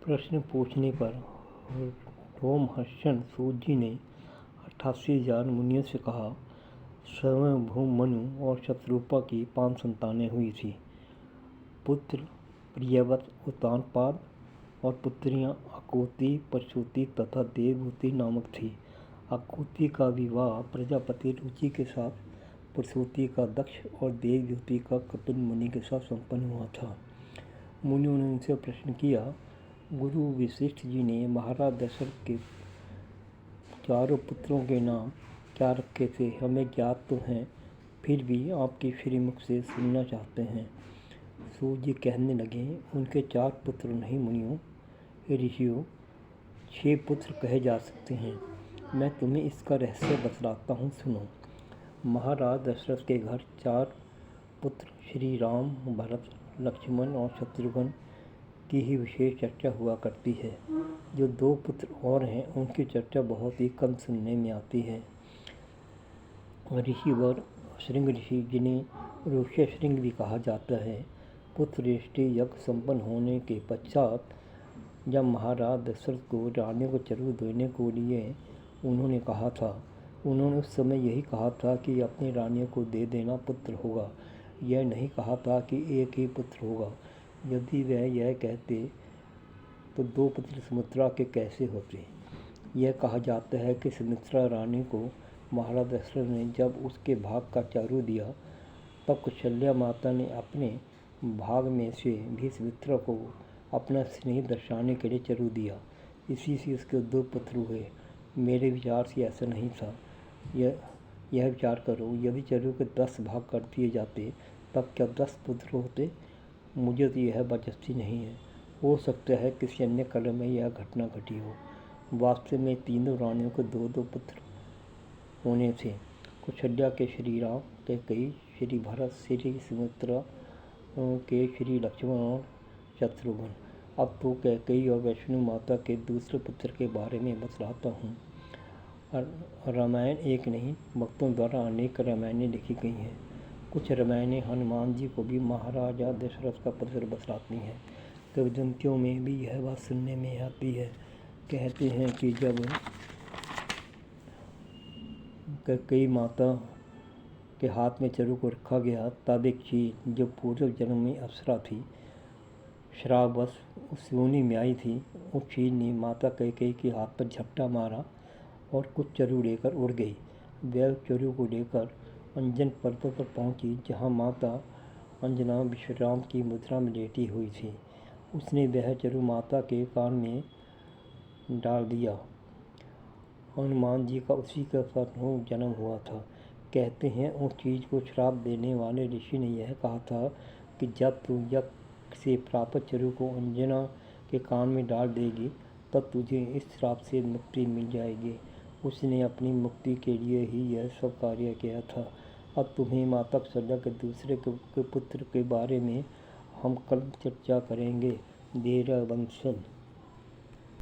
प्रश्न पूछने पर रोमहर्षण सूत जी ने 88,000 मुनियों से कहा। स्वयंभू मनु और शत्रुपा की 5 संतानें हुई थी। पुत्र प्रियव्रत उत्तानपाद और पुत्रियां अकुति, प्रसूति तथा देवहूति नामक थी। अकुति का विवाह प्रजापति रुचि के साथ, प्रसूति का दक्ष और देवहूति का कपिल मुनि के साथ संपन्न हुआ था। मुनियों ने उनसे प्रश्न किया, गुरु वशिष्ठ जी ने महाराज दशरथ के 4 पुत्रों के नाम क्या रखे थे? हमें ज्ञात तो हैं, फिर भी आपके श्रीमुख से सुनना चाहते हैं। सूत जी कहने लगे, उनके 4 पुत्र नहीं मुनियों, ऋषियों, 6 पुत्र कहे जा सकते हैं। मैं तुम्हें इसका रहस्य बतलाता हूँ, सुनो। महाराज दशरथ के घर 4 पुत्र श्री राम, भरत, लक्ष्मण और शत्रुघ्न की ही विशेष चर्चा हुआ करती है। जो 2 पुत्र और हैं, उनकी चर्चा बहुत ही कम सुनने में आती है। ऋषिवर श्रृंग ऋषि, जिन्हें ऋष्य श्रृंग भी कहा जाता है, पुत्रऋष्टि यज्ञ संपन्न होने के पश्चात जब महाराज दशरथ को रानियों को चरु देने को लिए उन्होंने कहा था, उन्होंने उस समय यही कहा था कि अपनी रानियों को दे देना पुत्र होगा। यह नहीं कहा था कि एक ही पुत्र होगा। यदि वह यह कहते तो 2 पुत्र सुमित्रा के कैसे होते? यह कहा जाता है कि सुमित्रा रानी को महाराज दशरथ ने जब उसके भाग का चारू दिया, तब कौशल्या माता ने अपने भाग में से भी सुमित्रा को अपना स्नेह दर्शाने के लिए चरु दिया। इसी से उसके 2 पुत्र हुए। मेरे विचार से ऐसा नहीं था। यह विचार करो, यदि चरु के 10 भाग कर दिए जाते तब क्या 10 पुत्र होते? मुझे तो यह दिलचस्पी नहीं है। हो सकता है किसी अन्य काल में यह घटना घटी हो। वास्तव में तीनों रानियों को 2-2 पुत्र होने थे। कौशल्या के श्री राम, कैकेयी, श्री भरत, श्री सुमित्रा के श्री लक्ष्मण और शत्रुघ्न। अब तो कैकेयी और वैष्णो माता के दूसरे पुत्र के बारे में बतलाता हूँ। रामायण एक नहीं, भक्तों द्वारा अनेक रामायणें लिखी गई हैं। कुछ रामायणें हनुमान जी को भी महाराजा दशरथ का पुत्र बतलाती हैं। किंवदंतियों में भी यह बात सुनने में आती है। कहते हैं कि जब कैकेयी माता के हाथ में चरु को रखा गया, तब एक चील जो पूर्व जन्म में अप्सरा थी, श्रापवश उस योनि में आई थी, उस चील ने माता कैकेयी के हाथ पर झपटा मारा और कुछ चरु लेकर उड़ गई। वह चरु को लेकर अंजन पर्वत पर पहुंची, जहां माता अंजना विश्राम की मुद्रा में लेटी हुई थी। उसने वह चरु माता के कान में डाल दिया। हनुमान जी का उसी के अनुरूप जन्म हुआ था। कहते हैं उस चीज को श्राप देने वाले ऋषि ने यह कहा था कि जब तू यज्ञ से प्राप्त चरु को अंजना के कान में डाल देगी, तब तुझे इस श्राप से मुक्ति मिल जाएगी। उसने अपनी मुक्ति के लिए ही यह सब कार्य किया था। अब तुम्हें माता कौशल्या के दूसरे के पुत्र के बारे में हम कल चर्चा करेंगे। देर वंशन।